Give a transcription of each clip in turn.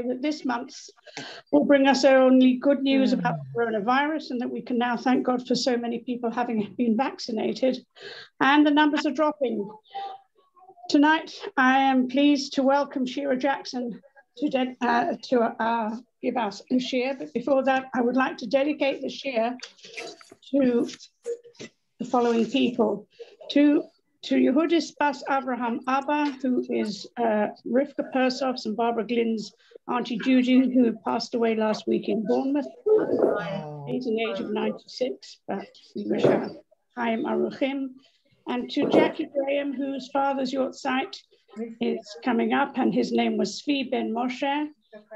that this month will bring us only good news about coronavirus, and that we can now thank God for so many people having been vaccinated, and the numbers are dropping. Tonight, I am pleased to welcome Shira Jackson to give us a share. But before that, I would like to dedicate the share to the following people. To Yehudis Bas Abraham Abba, who is Rivka Persof's and Barbara Glynn's Auntie Judy, who passed away last week in Bournemouth, at the age of 96, but we wish her Chaim Aruchim. And to Jackie Graham, whose father's Yortzeit is coming up, and his name was Svi Ben Moshe.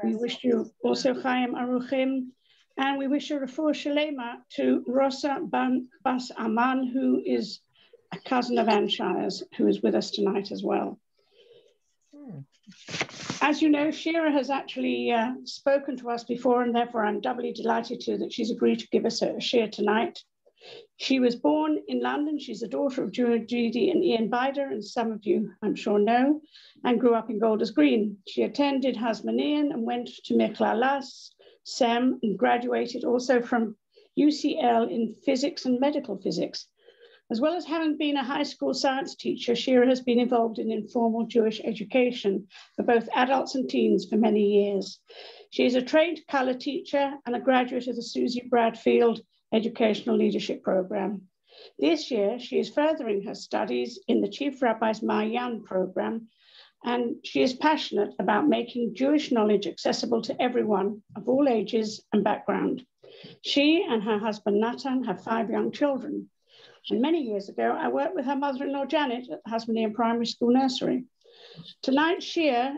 We wish you also Chaim Aruchim. And we wish a refuah shalema to Rosa Bas Aman, who is a cousin of Anne Shire's, who is with us tonight as well. As you know, Shira has actually spoken to us before, and therefore I'm doubly delighted that she's agreed to give us a share tonight. She was born in London. She's the daughter of Judy and Ian Bider, and some of you, I'm sure, know, and grew up in Golders Green. She attended Hasmonean and went to Meklalas, SEM, and graduated also from UCL in physics and medical physics. As well as having been a high school science teacher, Shira has been involved in informal Jewish education for both adults and teens for many years. She is a trained color teacher and a graduate of the Susie Bradfield Educational Leadership Program. This year, she is furthering her studies in the Chief Rabbi's Mayan program, and she is passionate about making Jewish knowledge accessible to everyone of all ages and background. She and her husband Natan have 5 young children. And many years ago, I worked with her mother-in-law, Janet, at Hasmonean Primary School Nursery. Tonight's shir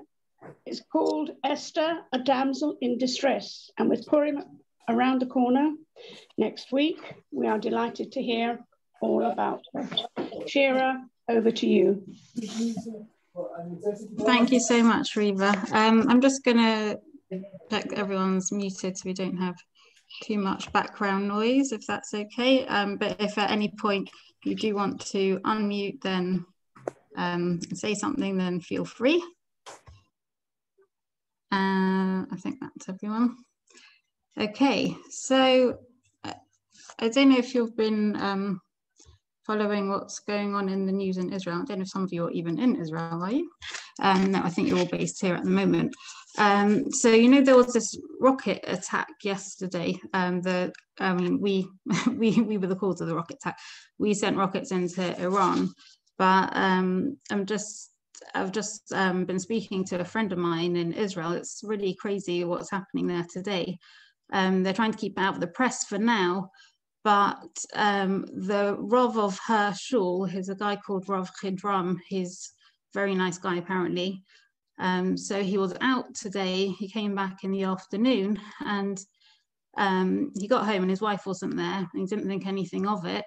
is called Esther, a Damsel in Distress. And with Purim around the corner next week, we are delighted to hear all about her. Shira, over to you. Thank you so much, Reva. I'm just going to check everyone's muted so we don't have too much background noise, if that's okay. But if at any point you do want to unmute, then say something, then feel free. I think that's everyone. Okay, so I don't know if you've been following what's going on in the news in Israel. I don't know if some of you are even in Israel, are you? No, I think you're all based here at the moment. So, you know, there was this rocket attack yesterday. We were the cause of the rocket attack. We sent rockets into Iran, but I've just been speaking to a friend of mine in Israel. It's really crazy what's happening there today. They're trying to keep it out of the press for now, but the Rav of her shul is a guy called Rav Chidram. He's a very nice guy, apparently. So he was out today. He came back in the afternoon, and he got home and his wife wasn't there, and he didn't think anything of it.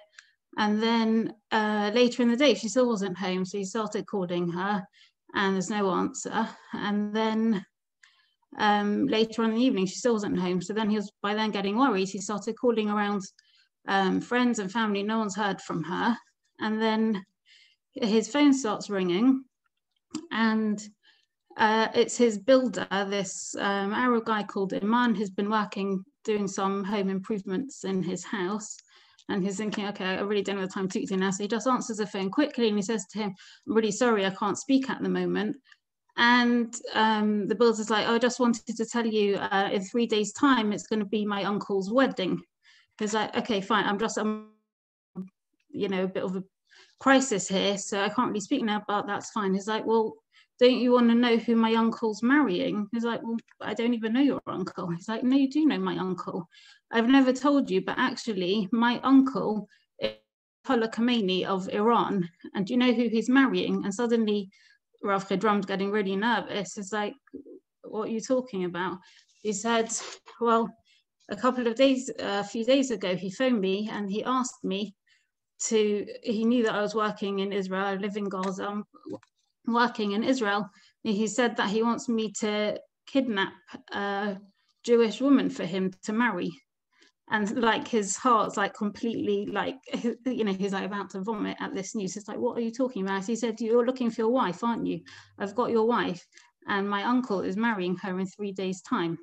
And then later in the day, she still wasn't home. So he started calling her and there's no answer. And then later on in the evening, she still wasn't home. So then he was by then getting worried. He started calling around friends and family. No one's heard from her. And then his phone starts ringing, and it's his builder, this Arab guy called Iman, who's been working, doing some home improvements in his house. And he's thinking, okay, I really don't have the time to speak to him now. So he just answers the phone quickly and he says to him, I'm really sorry, I can't speak at the moment. And the builder's like, oh, I just wanted to tell you in 3 days' time, it's going to be my uncle's wedding. He's like, okay, fine, I'm you know, a bit of a crisis here, so I can't really speak now, but that's fine. He's like, well, don't you want to know who my uncle's marrying? He's like, well, I don't even know your uncle. He's like, no, you do know my uncle. I've never told you, but actually my uncle is Ayatollah Khomeini of Iran. And do you know who he's marrying? And suddenly Rav Chidram's getting really nervous. He's like, what are you talking about? He said, well, a few days ago, he phoned me and he asked me he knew that I was working in Israel. I live in Gaza, I'm working in Israel. He said that he wants me to kidnap a Jewish woman for him to marry. And like his heart's like completely like, you know, he's like about to vomit at this news. It's like, what are you talking about? He said, you're looking for your wife, aren't you? I've got your wife. and my uncle is marrying her in 3 days' time.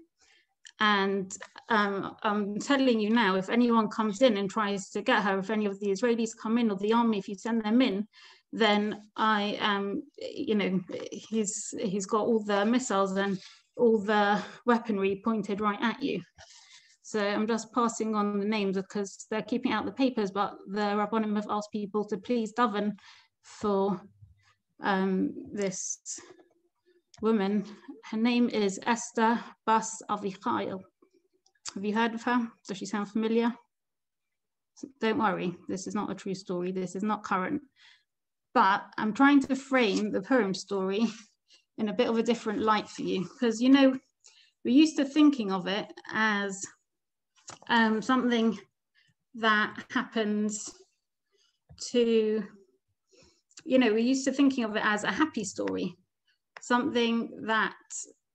And I'm telling you now, if anyone comes in and tries to get her, if any of the Israelis come in or the army, if you send them in, then I am, you know, he's got all the missiles and all the weaponry pointed right at you. So I'm just passing on the names because they're keeping out the papers, but the Rabbonim have asked people to please daven for this woman. Her name is Esther Bas Avichail. Have you heard of her? Does she sound familiar? Don't worry, this is not a true story. This is not current. But I'm trying to frame the Purim story in a bit of a different light for you, because, you know, we're used to thinking of it as something that happens to, you know, we're used to thinking of it as a happy story, something that,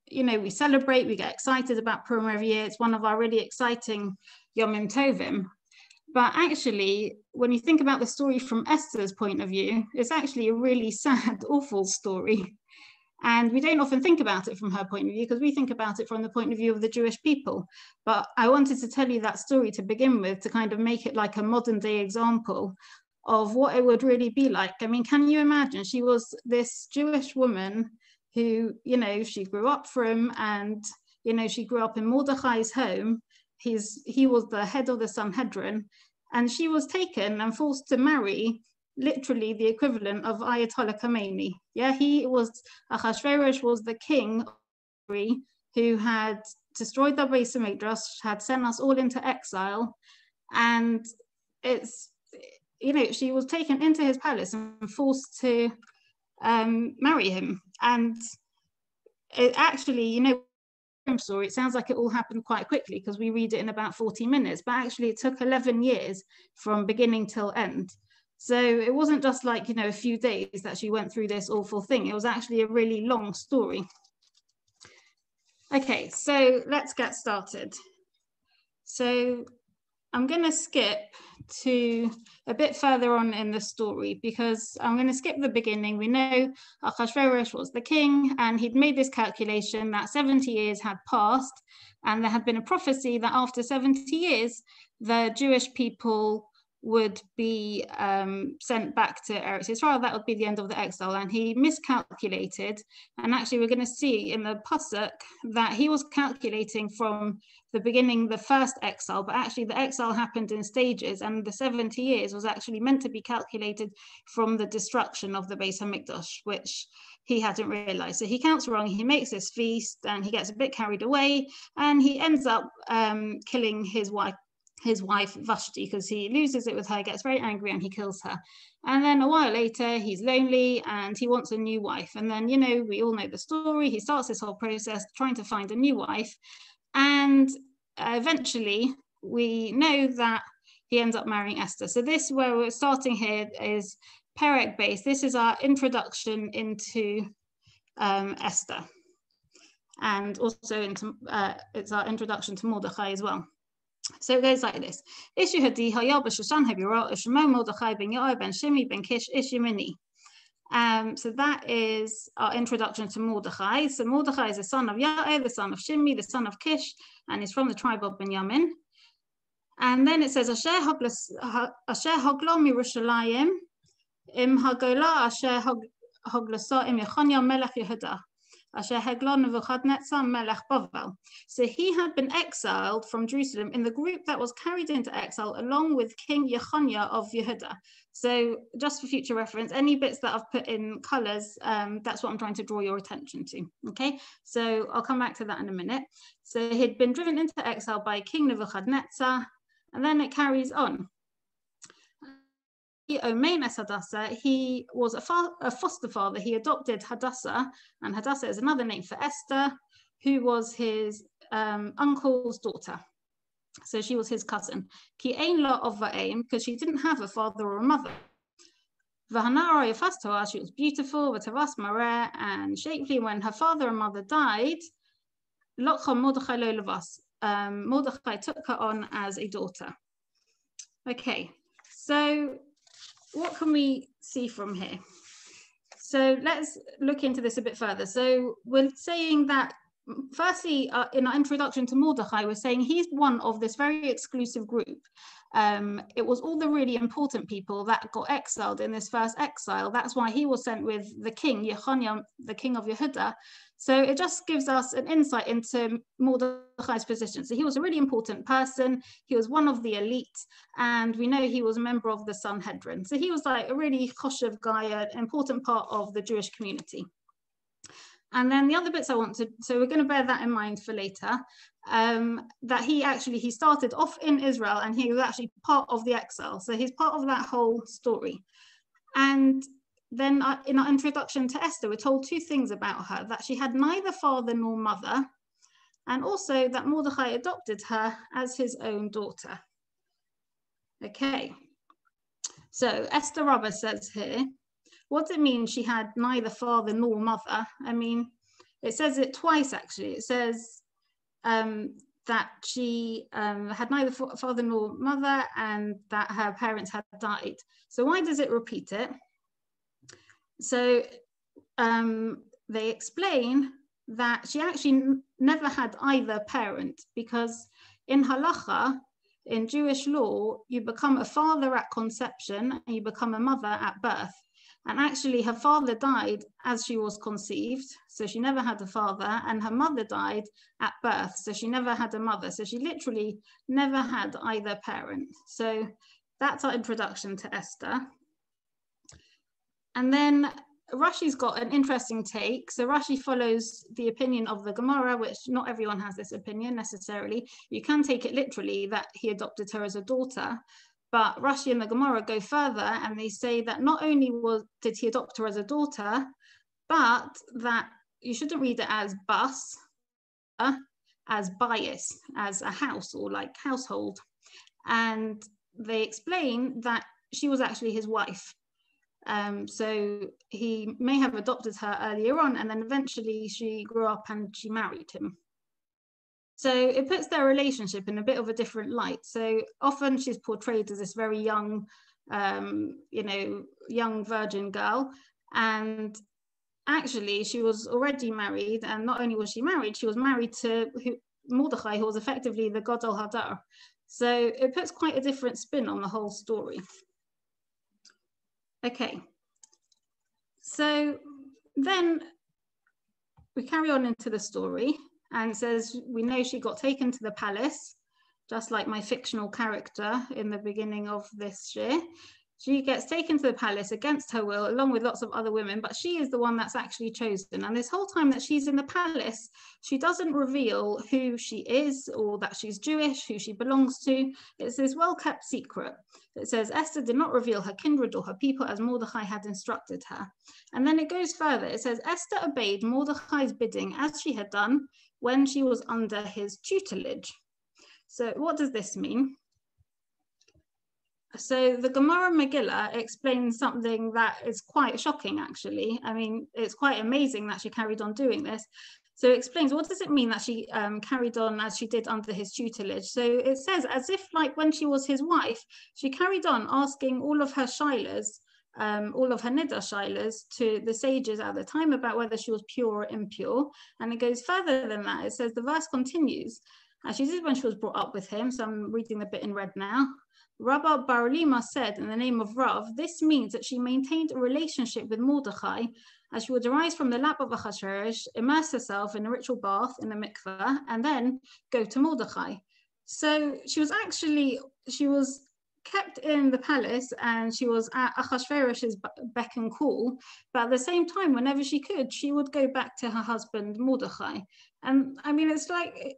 you know, we celebrate, we get excited about Purim every year. It's one of our really exciting Yomim Tovim. But actually, when you think about the story from Esther's point of view, it's actually a really sad, awful story. And we don't often think about it from her point of view, because we think about it from the point of view of the Jewish people. But I wanted to tell you that story to begin with, to kind of make it like a modern day example of what it would really be like. I mean, can you imagine? She was this Jewish woman who, you know, she grew up from, and, you know, she grew up in Mordechai's home. He was the head of the Sanhedrin, and she was taken and forced to marry literally the equivalent of Ayatollah Khomeini. Yeah, Ahasuerus was the king who had destroyed the Beis HaMikdash, had sent us all into exile, and it's, you know, she was taken into his palace and forced to marry him. And it actually, you know, story, it sounds like it all happened quite quickly because we read it in about 40 minutes, but actually it took 11 years from beginning till end. So it wasn't just like, you know, a few days that she went through this awful thing. It was actually a really long story. Okay, so let's get started. So I'm going to skip to a bit further on in the story, because I'm going to skip the beginning. We know Ahasuerus was the king, and he'd made this calculation that 70 years had passed, and there had been a prophecy that after 70 years, the Jewish people would be sent back to Eretz Israel. That would be the end of the exile. And he miscalculated. And actually, we're going to see in the Pasuk that he was calculating from the beginning, the first exile, but actually the exile happened in stages, and the 70 years was actually meant to be calculated from the destruction of the Beis HaMikdash, which he hadn't realized. So he counts wrong, he makes this feast, and he gets a bit carried away, and he ends up killing his wife Vashti, because he loses it with her, gets very angry, and he kills her. And then a while later, he's lonely and he wants a new wife. And then, you know, we all know the story. He starts this whole process trying to find a new wife. And eventually, we know that he ends up marrying Esther. So this, where we're starting here, is Perek based. This is our introduction into Esther. And also into it's our introduction to Mordechai as well. So it goes like this. Ishu hadi hayal b'shushan habiro ishmo Mordechai ben Yair ben Shimi ben Kish ishimini. So that is our introduction to Mordechai. So Mordechai is the son of Yair, the son of Shimi, the son of Kish, and he's from the tribe of Benjamin. And then it says, Asher hogla mirushalayim im hagola asher hoglasa im Yechonia melech Yehuda. So he had been exiled from Jerusalem in the group that was carried into exile along with King Yechonia of Yehuda. So just for future reference, any bits that I've put in colors, that's what I'm trying to draw your attention to. Okay, so I'll come back to that in a minute. So he'd been driven into exile by King Nebuchadnezzar, and then it carries on. He was a foster father. He adopted Hadassah, and Hadassah is another name for Esther, who was his uncle's daughter. So she was his cousin. Ki ein la of va'im, because she didn't have a father or a mother. Vahanara Yafas, she was beautiful, Vatavas Mareh, and shapely. When her father and mother died, Lokha Mordechai lo levas. Mordechai took her on as a daughter. Okay, so what can we see from here? So let's look into this a bit further. So we're saying that, firstly, in our introduction to Mordechai, we're saying he's one of this very exclusive group. It was all the really important people that got exiled in this first exile. That's why he was sent with the king, Yechoniah, the king of Yehuda. So it just gives us an insight into Mordechai's position. So he was a really important person. He was one of the elite, and we know he was a member of the Sanhedrin. So he was like a really choshev guy, an important part of the Jewish community. And then the other bits I want to, so we're going to bear that in mind for later, that he started off in Israel and he was actually part of the exile. So he's part of that whole story. And then in our introduction to Esther, we're told two things about her, that she had neither father nor mother, and also that Mordechai adopted her as his own daughter. Okay, so Esther Rabba says here, what does it mean she had neither father nor mother? I mean, it says it twice actually. It says that she had neither father nor mother and that her parents had died. So why does it repeat it? So they explain that she actually never had either parent, because in halacha, in Jewish law, you become a father at conception and you become a mother at birth. And actually her father died as she was conceived, so she never had a father, and her mother died at birth, so she never had a mother. So she literally never had either parent. So that's our introduction to Esther. And then Rashi's got an interesting take. So Rashi follows the opinion of the Gemara, which not everyone has this opinion necessarily. You can take it literally that he adopted her as a daughter, but Rashi and the Gemara go further and they say that not only did he adopt her as a daughter, but that you shouldn't read it as bas, as bias, as a house or like household. And they explain that she was actually his wife. So he may have adopted her earlier on, and then eventually she grew up and she married him. So it puts their relationship in a bit of a different light. So often she's portrayed as this very young, young virgin girl. And actually she was already married. And not only was she married to Mordechai, who was effectively the Gadol Hadar. So it puts quite a different spin on the whole story. Okay. So then we carry on into the story. And says, we know she got taken to the palace, just like my fictional character in the beginning of this year. She gets taken to the palace against her will, along with lots of other women, but she is the one that's actually chosen. And this whole time that she's in the palace, she doesn't reveal who she is or that she's Jewish, who she belongs to. It's this well-kept secret. It says, Esther did not reveal her kindred or her people as Mordechai had instructed her. And then it goes further. It says, Esther obeyed Mordechai's bidding as she had done when she was under his tutelage. So what does this mean? So the Gemara Megillah explains something that is quite shocking, actually. I mean, it's quite amazing that she carried on doing this. So it explains, what does it mean that she carried on as she did under his tutelage? So it says, as if like when she was his wife, she carried on asking all of her shilas, all of her niddah shilas to the sages at the time about whether she was pure or impure. And it goes further than that. It says, the verse continues, as she did when she was brought up with him. So I'm reading the bit in red now. Rabbi Barolima said in the name of Rav, this means that she maintained a relationship with Mordechai as she would arise from the lap of Achashverosh, immerse herself in a ritual bath in the mikveh, and then go to Mordechai. So she was kept in the palace and she was at Achashverosh's beck and call, but at the same time, whenever she could, she would go back to her husband Mordechai. And I mean, it's like,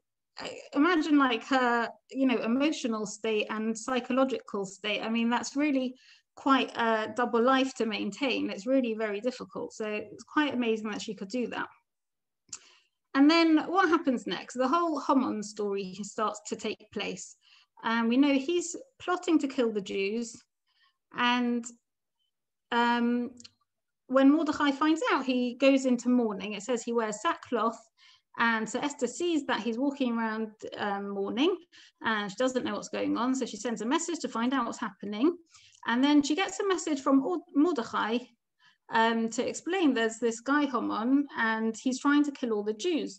imagine like her, emotional state and psychological state. I mean, that's really quite a double life to maintain. It's really very difficult. So it's quite amazing that she could do that. And then what happens next? The whole Haman story starts to take place. And we know he's plotting to kill the Jews. And when Mordechai finds out, he goes into mourning. It says he wears sackcloth. And so Esther sees that he's walking around mourning and she doesn't know what's going on. So she sends a message to find out what's happening. And then she gets a message from Mordechai to explain there's this guy Haman, and he's trying to kill all the Jews.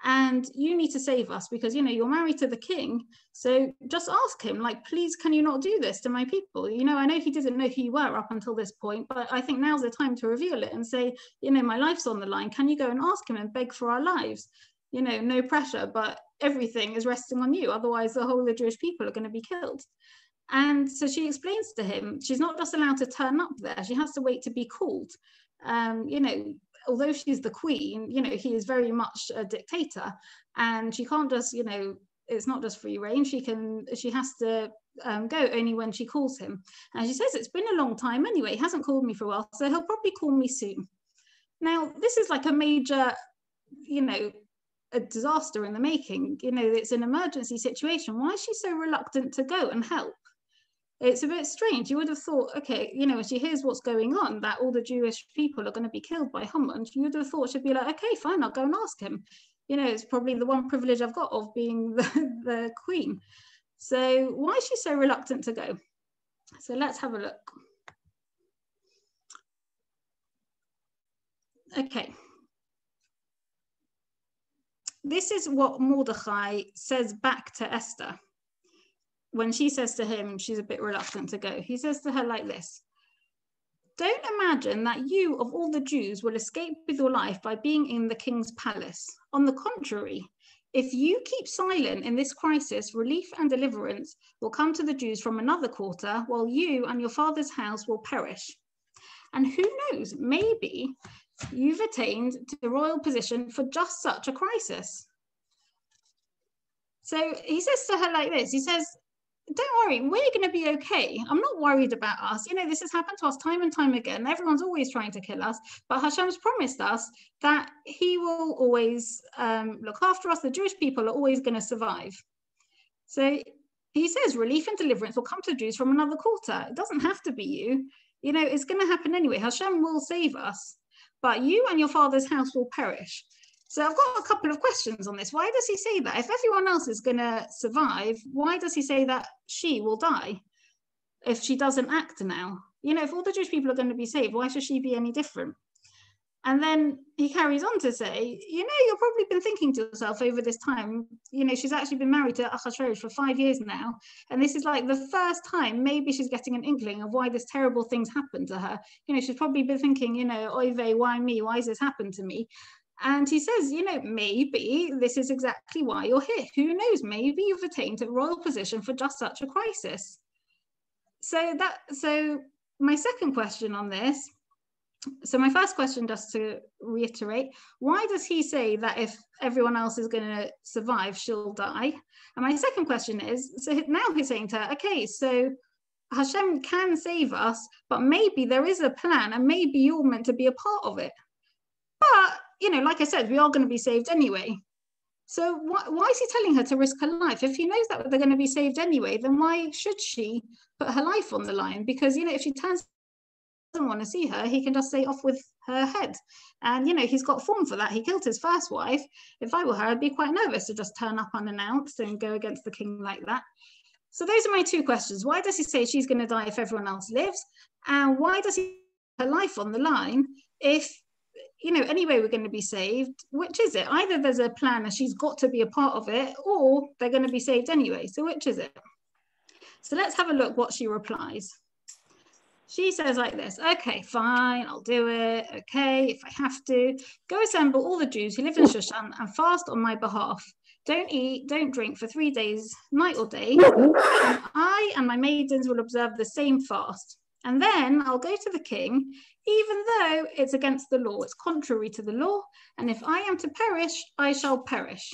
And you need to save us because, you know, you're married to the king. So just ask him, like, please, can you not do this to my people? You know, I know he didn't know who you were up until this point, but I think now's the time to reveal it and say, you know, my life's on the line. Can you go and ask him and beg for our lives? You know, no pressure, but everything is resting on you. Otherwise, the whole of the Jewish people are going to be killed. And so she explains to him, she's not just allowed to turn up there. She has to wait to be called. You know, although she's the queen, you know, he is very much a dictator, and she can't just, you know, it's not just free reign. She has to go only when she calls him. And she says, it's been a long time anyway. He hasn't called me for a while, so he'll probably call me soon. Now, this is like a major, you know, a disaster in the making. You know, it's an emergency situation. Why is she so reluctant to go and help? It's a bit strange. You would have thought, okay, you know, when she hears what's going on, that all the Jewish people are going to be killed by Haman, you would have thought she'd be like, okay, fine, I'll go and ask him. You know, it's probably the one privilege I've got of being the queen. So why is she so reluctant to go? So let's have a look. Okay. This is what Mordecai says back to Esther. When she says to him, she's a bit reluctant to go. He says to her like this: don't imagine that you, of all the Jews, will escape with your life by being in the king's palace. On the contrary, if you keep silent in this crisis, relief and deliverance will come to the Jews from another quarter, while you and your father's house will perish. And who knows, maybe you've attained the royal position for just such a crisis. So he says to her like this, he says, don't worry, we're going to be okay. I'm not worried about us. You know, this has happened to us time and time again. Everyone's always trying to kill us, but Hashem's promised us that he will always look after us. The Jewish people are always going to survive. So he says relief and deliverance will come to the Jews from another quarter. It doesn't have to be you. You know, it's going to happen anyway. Hashem will save us, but you and your father's house will perish. So I've got a couple of questions on this. Why does he say that? If everyone else is going to survive, why does he say that she will die if she doesn't act now? You know, if all the Jewish people are going to be saved, why should she be any different? And then he carries on to say, you know, you've probably been thinking to yourself over this time, you know, she's actually been married to Achashverosh for 5 years now. And this is like the first time maybe she's getting an inkling of why this terrible thing's happened to her. You know, she's probably been thinking, you know, oy vey, why me? Why has this happened to me? And he says, you know, maybe this is exactly why you're here. Who knows? Maybe you've attained a royal position for just such a crisis. So my second question on this, so my first question, just to reiterate, why does he say that if everyone else is going to survive, she'll die? And my second question is, so now he's saying to her, okay, so Hashem can save us, but maybe there is a plan and maybe you're meant to be a part of it. But, you know, like I said, we are going to be saved anyway. So why is he telling her to risk her life? If he knows that they're going to be saved anyway, then why should she put her life on the line? Because, you know, if she doesn't want to see her, he can just say off with her head. And, you know, he's got form for that. He killed his first wife. If I were her, I'd be quite nervous to just turn up unannounced and go against the king like that. So those are my two questions. Why does he say she's going to die if everyone else lives? And why does he put her life on the line if, you know, anyway, we're going to be saved? Which is it? Either there's a plan and she's got to be a part of it, or they're going to be saved anyway. So which is it? So let's have a look what she replies. She says like this: okay, fine, I'll do it. Okay, if I have to, go assemble all the Jews who live in Shushan and fast on my behalf. Don't eat, don't drink for 3 days, night or day. And I and my maidens will observe the same fast. And then I'll go to the king, even though it's against the law, it's contrary to the law. And if I am to perish, I shall perish.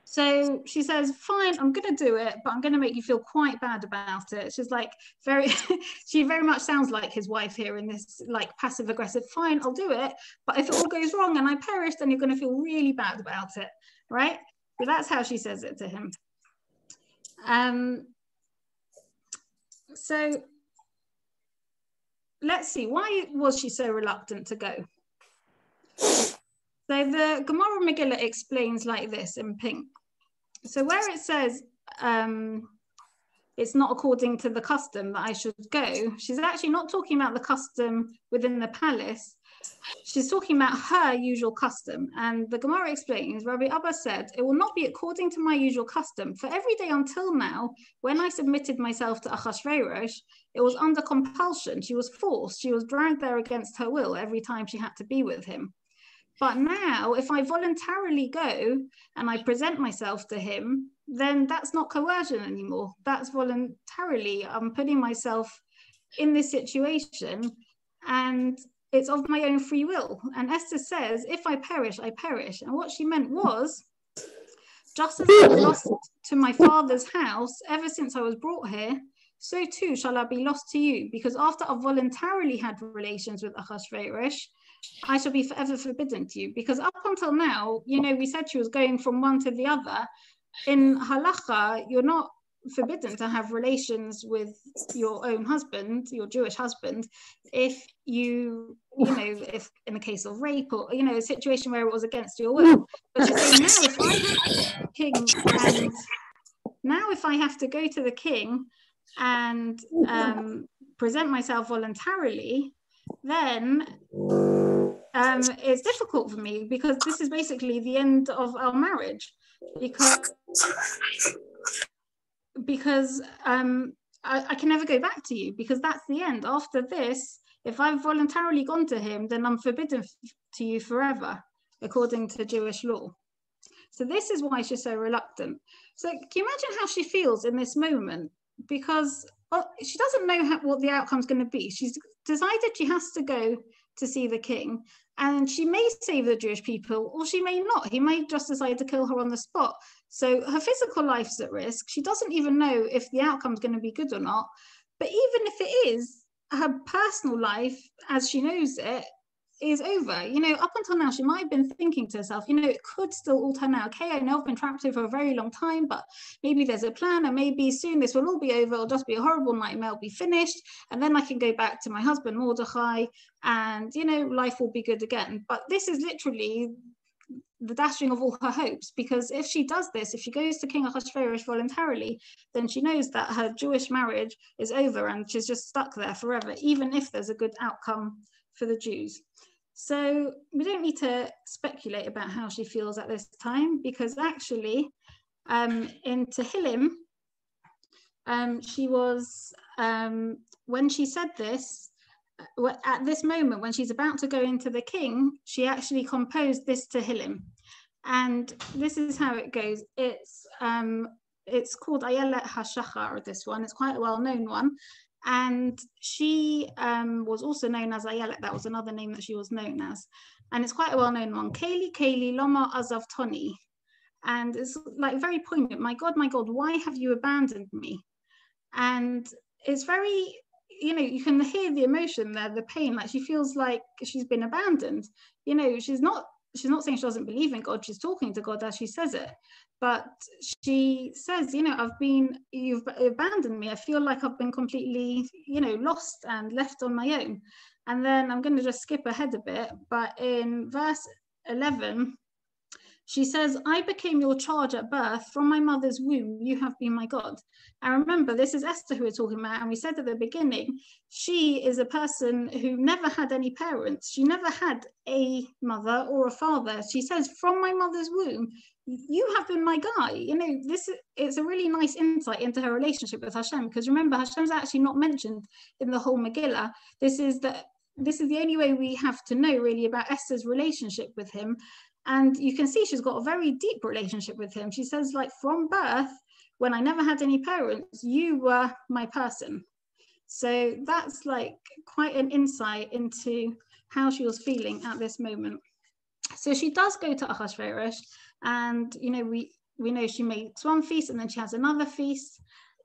So she says, fine, I'm going to do it, but I'm going to make you feel quite bad about it. She's like she very much sounds like his wife here in this like passive aggressive, fine, I'll do it. But if it all goes wrong and I perish, then you're going to feel really bad about it, right? So that's how she says it to him. So let's see, why was she so reluctant to go? So the Gemara Megillah explains like this in pink. So where it says, it's not according to the custom that I should go. She's actually not talking about the custom within the palace. She's talking about her usual custom. And the Gemara explains, Rabbi Abba said, it will not be according to my usual custom. For every day until now, when I submitted myself to Achashverosh, it was under compulsion. She was forced. She was dragged there against her will every time she had to be with him. But now, if I voluntarily go and I present myself to him, then that's not coercion anymore. That's voluntarily. I'm putting myself in this situation, and it's of my own free will. And Esther says, if I perish, I perish. And what she meant was, just as I was lost to my father's house ever since I was brought here, so too shall I be lost to you, because after I've voluntarily had relations with Achashverosh, I shall be forever forbidden to you. Because up until now, you know, we said she was going from one to the other. In halacha, you're not forbidden to have relations with your own husband, your Jewish husband, if if in a case of rape or, you know, a situation where it was against your will. But she's saying, now if I have the king, and now if I have to go to the king and present myself voluntarily, then it's difficult for me, because this is basically the end of our marriage, because I can never go back to you, because that's the end. After this, if I've voluntarily gone to him, then I'm forbidden to you forever, according to Jewish law. So this is why she's so reluctant. So can you imagine how she feels in this moment? Because she doesn't know what the outcome's going to be. She's decided she has to go to see the king, and she may save the Jewish people, or she may not. He may just decide to kill her on the spot. So her physical life's at risk. She doesn't even know if the outcome's going to be good or not. But even if it is, her personal life, as she knows it, is over. You know, up until now, she might have been thinking to herself, you know, it could still all turn out okay. I know I've been trapped here for a very long time, but maybe there's a plan, and maybe soon this will all be over. It'll just be a horrible nightmare. It'll be finished, and then I can go back to my husband Mordechai, and, you know, life will be good again. But this is literally the dashing of all her hopes, because if she does this, if she goes to King Ahasuerus voluntarily, then she knows that her Jewish marriage is over, and she's just stuck there forever, even if there's a good outcome for the Jews. So we don't need to speculate about how she feels at this time, because actually in Tehillim, she was, when she said this, at this moment, when she's about to go into the king, she actually composed this Tehillim. And this is how it goes. It's called Ayelet HaShachar, this one. It's quite a well-known one. And she was also known as Ayelet. That was another name that she was known as. And it's quite a well-known one. Kayli, Kayli, Loma Azavtoni. And it's like very poignant. My God, why have you abandoned me? And it's very, you know, you can hear the emotion there, the pain. Like, she feels like she's been abandoned. You know, she's not saying she doesn't believe in God. She's talking to God as she says it. But she says, you know, you've abandoned me. I feel like I've been completely, you know, lost and left on my own. And then I'm going to just skip ahead a bit. But in verse 11, she says, I became your charge at birth. From my mother's womb, you have been my God. And remember, this is Esther who we're talking about. And we said at the beginning, she is a person who never had any parents. She never had a mother or a father. She says, from my mother's womb, you have been my guy. You know, it's a really nice insight into her relationship with Hashem. Because remember, Hashem's actually not mentioned in the whole Megillah. This is the only way we have to know really about Esther's relationship with him. And you can see she's got a very deep relationship with him. She says, like, from birth, when I never had any parents, you were my person. So that's like quite an insight into how she was feeling at this moment. So she does go to Ahasuerus, and, you know, we know she makes one feast, and then she has another feast.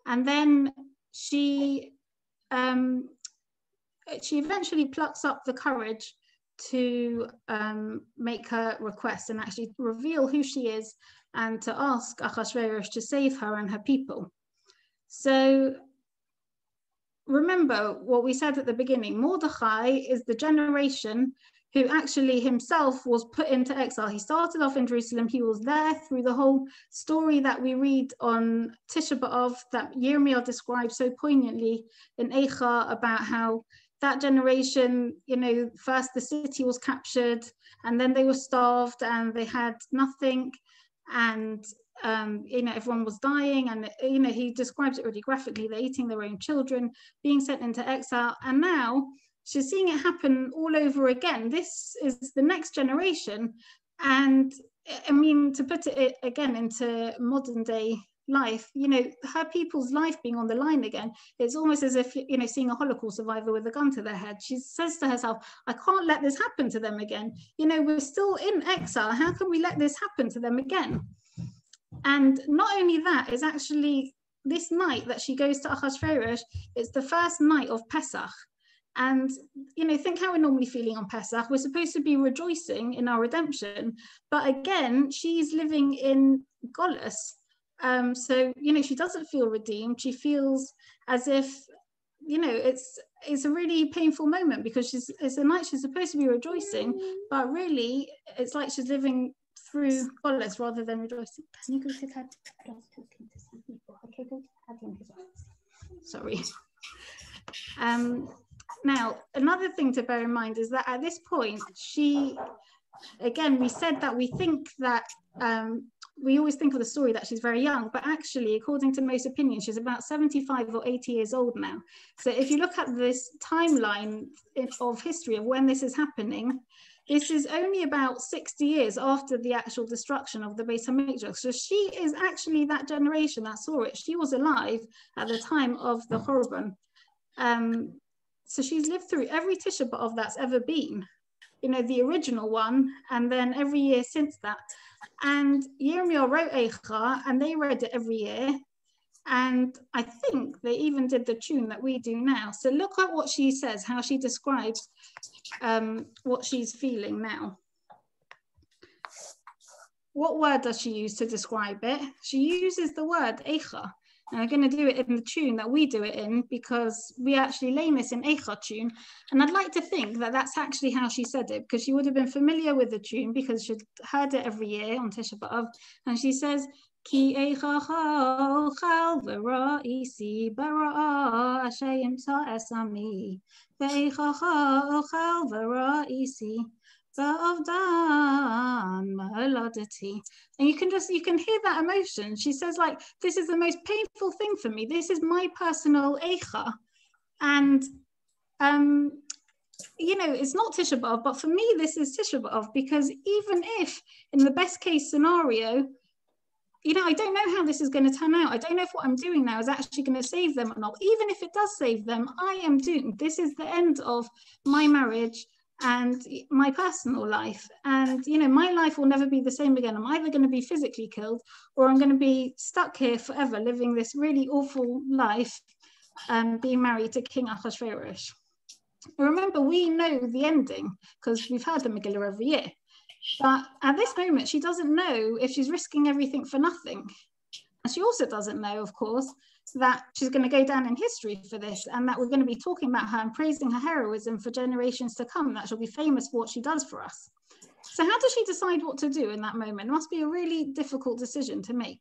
And then she eventually plucks up the courage to make her request and actually reveal who she is, and to ask Ahasuerus to save her and her people. So remember what we said at the beginning, Mordechai is the generation who actually himself was put into exile. He started off in Jerusalem. He was there through the whole story that we read on Tisha B'Av that Yirmiyahu describes so poignantly in Eicha, about how that generation, you know, first the city was captured and then they were starved and they had nothing, and you know, everyone was dying, and you know, he describes it really graphically. They're eating their own children, being sent into exile, and now she's seeing it happen all over again. This is the next generation, and I mean, to put it again into modern day life, you know, her people's life being on the line again, it's almost as if, you know, seeing a Holocaust survivor with a gun to their head. She says to herself, I can't let this happen to them again. You know, we're still in exile. How can we let this happen to them again? And not only that, it's actually this night that she goes to Achashverosh, it's the first night of Pesach. And, you know, think how we're normally feeling on Pesach. We're supposed to be rejoicing in our redemption. But again, she's living in Golus. So, you know, she doesn't feel redeemed. She feels as if, you know, it's a really painful moment, because it's a night she's supposed to be rejoicing, but really it's like she's living through Golus rather than rejoicing. Can you go to Ted? Talking to some people. Okay, go to Ted as well. Sorry. Now, another thing to bear in mind is that at this point, she, again, we said that we think that, we always think of the story that she's very young, but actually, according to most opinions, she's about 75 or 80 years old now. So if you look at this timeline of history of when this is happening, this is only about 60 years after the actual destruction of the Beis HaMikdash. So she is actually that generation that saw it. She was alive at the time of the Churban. So she's lived through every Tisha B'Av that's ever been, you know, the original one, and then every year since that. And Yirmiyahu wrote Eicha, and they read it every year. And I think they even did the tune that we do now. So look at what she says, how she describes what she's feeling now. What word does she use to describe it? She uses the word Eicha. And I'm going to do it in the tune that we do it in, because we actually lay this in Eicha tune. And I'd like to think that that's actually how she said it, because she would have been familiar with the tune because she'd heard it every year on Tisha B'Av. And she says, Ki Eicha chal v'ra'isi bara'a ashayim ta'esami ve'eicha chal v'ra'isi and you can hear that emotion. She says, like, this is the most painful thing for me. This is my personal eicha. And you know, it's not Tisha B'Av, but for me this is Tisha B'Av, because even if in the best case scenario, you know, I don't know how this is going to turn out. I don't know if what I'm doing now is actually going to save them or not. Even if it does save them, I am doomed. This is the end of my marriage and my personal life, and you know, my life will never be the same again. I'm either going to be physically killed, or I'm going to be stuck here forever, living this really awful life, being married to King Achashverosh. Remember, we know the ending because we've heard the Megillah every year, but at this moment she doesn't know if she's risking everything for nothing. And she also doesn't know, of course, that she's going to go down in history for this, and that we're going to be talking about her and praising her heroism for generations to come, that she'll be famous for what she does for us. So how does she decide what to do in that moment? It must be a really difficult decision to make.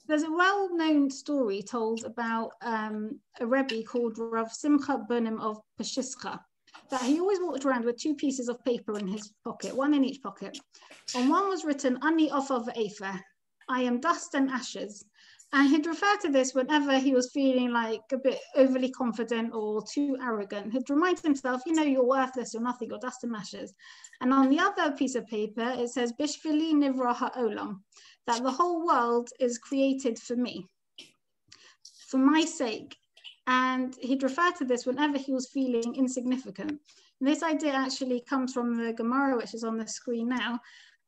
There's a well-known story told about a Rebbe called Rav Simcha Bunim of Peshischa, that he always walked around with two pieces of paper in his pocket, one in each pocket. On one was written, Ani Ofav Efer, I am dust and ashes. And he'd refer to this whenever he was feeling like a bit overly confident or too arrogant. He'd remind himself, you know, you're worthless, you're nothing, you're dust and ashes. And on the other piece of paper, it says, Bishvili Nivra Ha'olam, that the whole world is created for me, for my sake. And he'd refer to this whenever he was feeling insignificant. And this idea actually comes from the Gemara, which is on the screen now.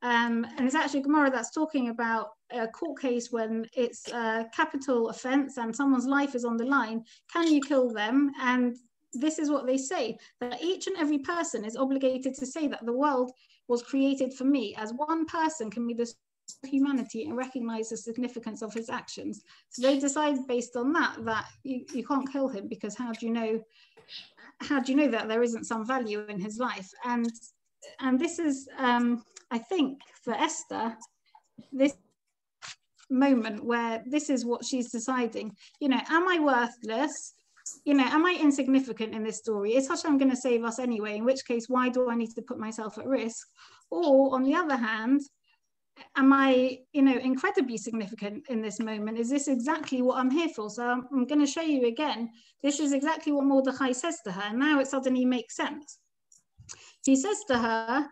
And it's actually a Gemara that's talking about a court case when it's a capital offense and someone's life is on the line. Can you kill them? And this is what they say, that each and every person is obligated to say that the world was created for me. As one person can be the humanity and recognize the significance of his actions. So they decide based on that you can't kill him, because how do you know that there isn't some value in his life? And this is, I think, for Esther, this moment where this is what she's deciding, you know, am I worthless? You know, am I insignificant in this story? Is Hashem going to save us anyway? In which case, why do I need to put myself at risk? Or on the other hand, am I, you know, incredibly significant in this moment? Is this exactly what I'm here for? So I'm going to show you again. This is exactly what Mordechai says to her. And now it suddenly makes sense. He says to her,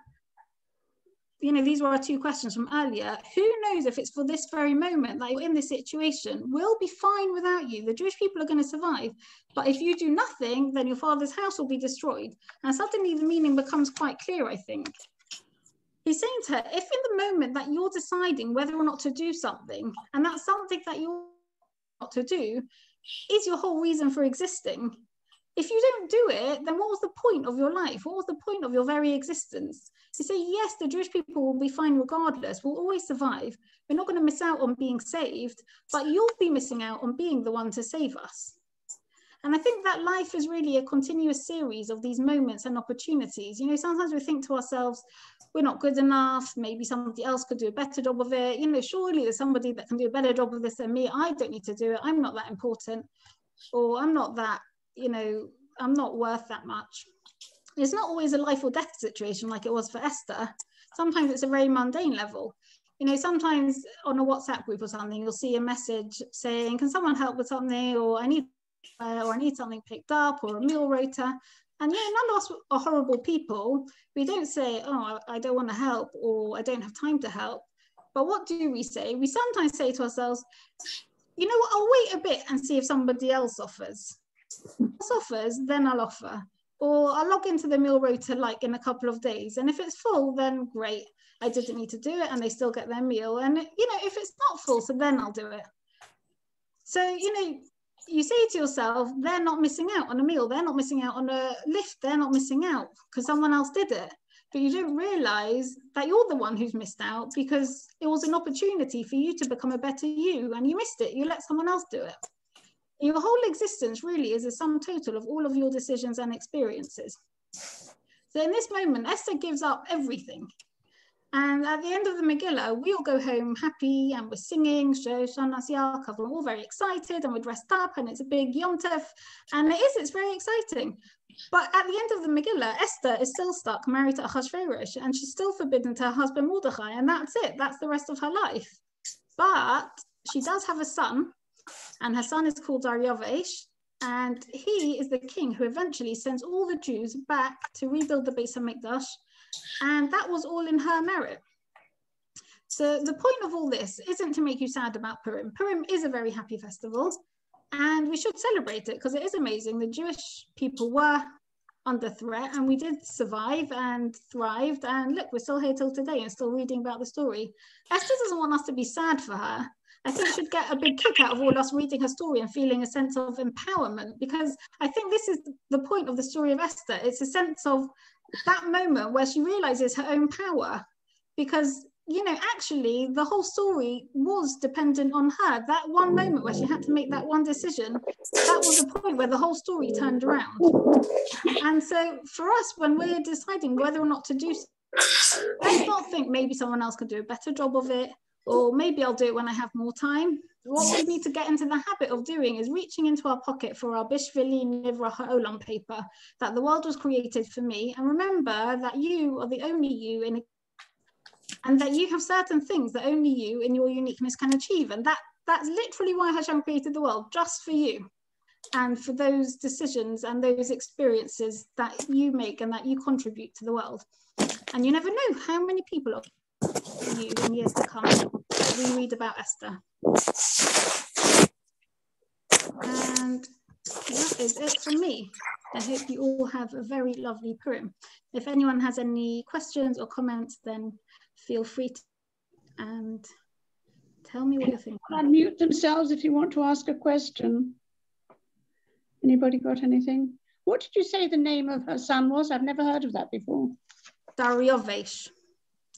you know, these were our two questions from earlier. Who knows if it's for this very moment that you're in this situation? We'll be fine without you. The Jewish people are going to survive. But if you do nothing, then your father's house will be destroyed. And suddenly the meaning becomes quite clear, I think. He's saying to her, if in the moment that you're deciding whether or not to do something, and that's something that you're not to do, is your whole reason for existing, if you don't do it, then what was the point of your life? What was the point of your very existence? You say, yes, the Jewish people will be fine regardless. We'll always survive. We're not going to miss out on being saved, but you'll be missing out on being the one to save us. And I think that life is really a continuous series of these moments and opportunities. You know, sometimes we think to ourselves, we're not good enough. Maybe somebody else could do a better job of it. You know, surely there's somebody that can do a better job of this than me. I don't need to do it. I'm not that important. Or I'm not that, you know, I'm not worth that much. It's not always a life or death situation like it was for Esther. Sometimes it's a very mundane level. You know, sometimes on a WhatsApp group or something, you'll see a message saying, can someone help with something? Or I need something picked up, or a meal rota. And yeah, none of us are horrible people. We don't say, oh, I don't want to help, or I don't have time to help. But what do we say? We sometimes say to ourselves, you know what, I'll wait a bit and see if somebody else offers. Then I'll offer. Or I'll log into the meal rota like in a couple of days. And if it's full, then great. I didn't need to do it and they still get their meal. And, you know, if it's not full, so then I'll do it. So, you know, you say to yourself, they're not missing out on a meal. They're not missing out on a lift. They're not missing out because someone else did it. But you don't realize that you're the one who's missed out because it was an opportunity for you to become a better you and you missed it. You let someone else do it. Your whole existence really is a sum total of all of your decisions and experiences. So in this moment, Esther gives up everything. And at the end of the Megillah, we all go home happy and we're singing, Shosh Anas Yaakov, we're all very excited and we're dressed up and it's a big Yom Tov. And it's very exciting. But at the end of the Megillah, Esther is still stuck married to Achashverosh and she's still forbidden to her husband Mordechai. And that's it. That's the rest of her life. But she does have a son. And her son is called Daryavesh, and he is the king who eventually sends all the Jews back to rebuild the Beis HaMikdash, and that was all in her merit. So the point of all this isn't to make you sad about Purim. Purim is a very happy festival, and we should celebrate it because it is amazing. The Jewish people were under threat, and we did survive and thrived, and look, we're still here till today and still reading about the story. Esther doesn't want us to be sad for her. I think she should get a big kick out of all us reading her story and feeling a sense of empowerment, because I think this is the point of the story of Esther. It's a sense of that moment where she realizes her own power, because, you know, actually the whole story was dependent on her. That one moment where she had to make that one decision, that was the point where the whole story turned around. And so for us, when we're deciding whether or not to do something, let's not think maybe someone else could do a better job of it, or maybe I'll do it when I have more time. What we need to get into the habit of doing is reaching into our pocket for our Bishvili Nivra Ha'olam paper, that the world was created for me, and remember that you are the only you and that you have certain things that only you in your uniqueness can achieve. And that's literally why Hashem created the world, just for you and for those decisions and those experiences that you make and that you contribute to the world. And you never know how many people are you in years to come. We read about Esther. And that is it from me. I hope you all have a very lovely Purim. If anyone has any questions or comments, then feel free to and tell me what you're thinking. Unmute themselves if you want to ask a question. Anybody got anything? What did you say the name of her son was? I've never heard of that before. Daryavesh.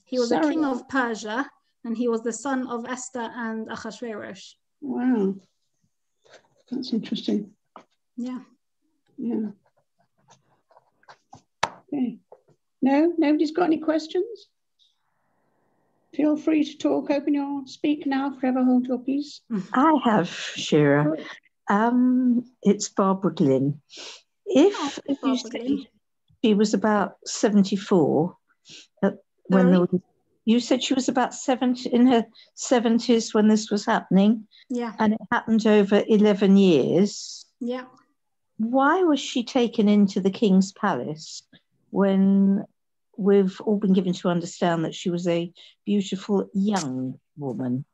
He was a king of Persia, and he was the son of Esther and Achashverosh. Wow, that's interesting. Yeah. Yeah. Okay. No, nobody's got any questions? Feel free to talk. Open your speak now, forever hold your peace. I have, Shira. It's Barbara Glynn. If you say she was about 74, when there was, you said she was about 70, in her 70s when this was happening. Yeah. And it happened over 11 years. Yeah. Why was she taken into the King's Palace when we've all been given to understand that she was a beautiful young woman?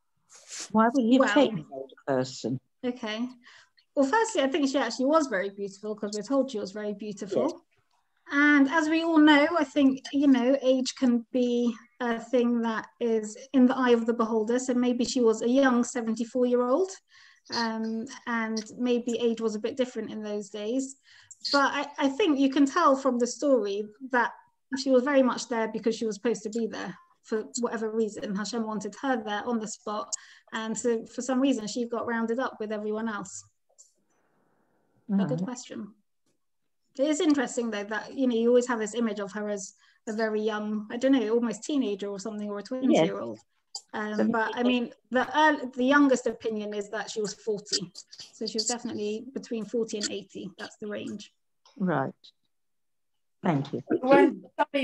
Why would you take an older person? Okay. Well, firstly, I think she actually was very beautiful because we're told she was very beautiful. Yes. And as we all know, I think, you know, age can be a thing that is in the eye of the beholder. So maybe she was a young 74-year-old, and maybe age was a bit different in those days. But I think you can tell from the story that she was very much there because she was supposed to be there for whatever reason. Hashem wanted her there on the spot. And so for some reason, she got rounded up with everyone else. A good question. It is interesting though that, you know, you always have this image of her as a very young, I don't know, almost teenager or something, or a 20-year-old. But I mean, the youngest opinion is that she was 40. So she was definitely between 40 and 80. That's the range. Right. Thank you.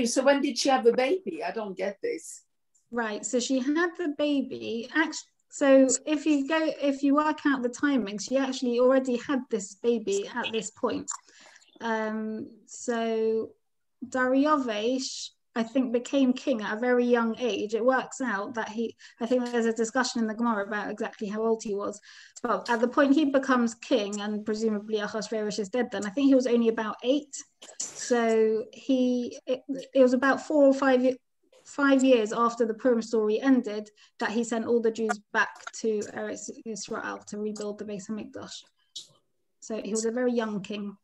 So when did she have the baby? I don't get this. Right. So she had the baby. Actually, so if you work out the timing, she actually already had this baby at this point. So Dariush, I think, became king at a very young age. It works out that I think there's a discussion in the Gemara about exactly how old he was, but at the point he becomes king, and presumably Ahasuerus is dead then, I think he was only about 8. So it was about 4 or 5 years after the Purim story ended that he sent all the Jews back to Eretz Israel to rebuild the Beis HaMikdash. So he was a very young king.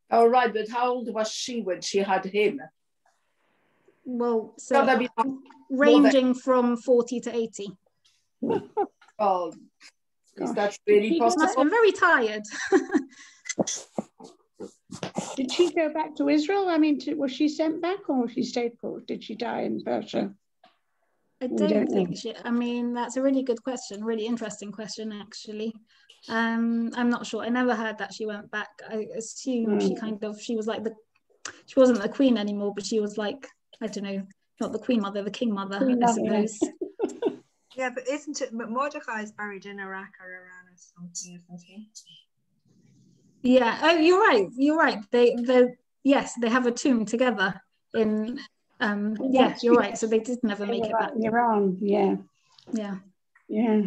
Oh, right, but how old was she when she had him? Well, so ranging from 40 to 80. Oh, is that really possible? Must have been very tired. Did she go back to Israel? I mean, was she sent back or she stayed put? Did she die in Persia? I don't think she, I mean, that's a really good question, really interesting question, actually. I'm not sure. I never heard that she went back. I assume she was like she wasn't the queen anymore, but she was like, I don't know, not the queen mother, the king mother, I suppose. Yeah, but isn't it, Mordecai is buried in Iraq or Iran or something, isn't he? Yeah, oh, you're right. Yes, they have a tomb together in, yes, you're right. So they did never make it back. Iran, yeah. Yeah. Yeah.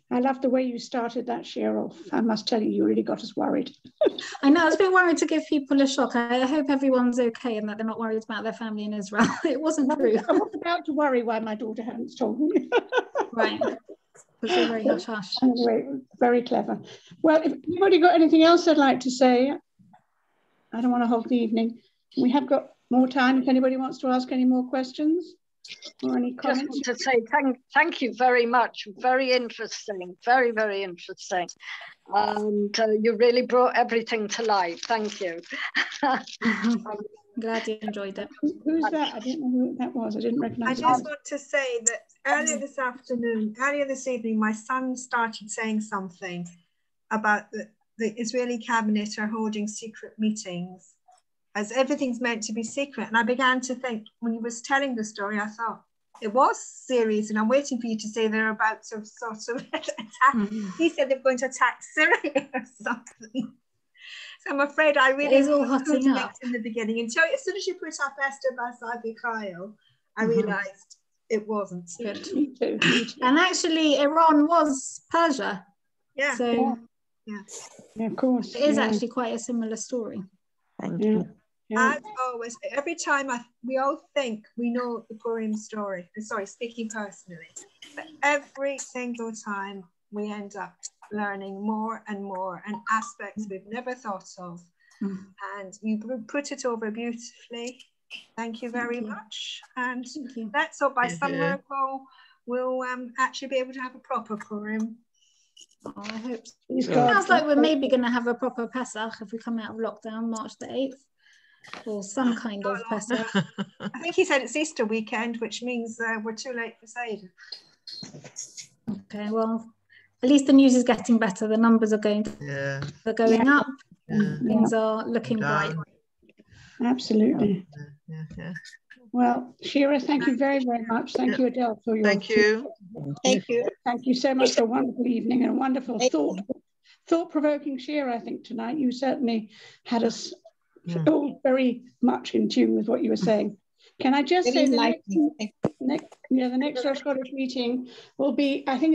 I love the way you started that, Shira. I must tell you, you really got us worried. I know, I was a bit worried to give people a shock. I hope everyone's okay and that they're not worried about their family in Israel. It wasn't true. I was about to worry why my daughter hadn't told me. Right. Because you're very hush-hush. Anyway, very clever. Well, if anybody got anything else they'd like to say, I don't want to hog the evening. We have got more time if anybody wants to ask any more questions or any comments. Just want to say thank you very much. Very interesting. Very, very interesting. And you really brought everything to life. Thank you. Glad you enjoyed it. Who's that? I didn't know who that was. I didn't recognize I just want to say that earlier this evening, my son started saying something about the Israeli cabinet are holding secret meetings, as everything's meant to be secret. And I began to think, when he was telling the story, I thought it was serious, and I'm waiting for you to say they're about to sort of attack. He said they're going to attack Syria or something. So I'm afraid I really was in the beginning. Until as soon as you put up Esther Basai Kyle, I realized it wasn't. Good. Me too. And actually, Iran was Persia. Yeah. So yeah, of course. It is actually quite a similar story. Thank you. Yeah. As always, every time we all think we know the Purim story. Sorry, speaking personally, but every single time we end up learning more and more and aspects we've never thought of. And you put it over beautifully. Thank you very much. And let's hope by some miracle we'll actually be able to have a proper Purim. Oh, I hope so. It sounds like we're maybe going to have a proper Pesach if we come out of lockdown March the 8th. or some kind of Pesach. I think he said it's Easter weekend, which means we're too late for Seder. Okay, well, at least the news is getting better. The numbers are going up. Things are looking bright. Absolutely. Yeah. Well, Shira, thank you very, very much. Thank you, Adele, for your Thank you. Thank you so much for a wonderful evening and a wonderful thought-provoking Shira, I think, tonight. You certainly had us all very much in tune with what you were saying. Can I just say the next Rosh Chodesh meeting will be, I think,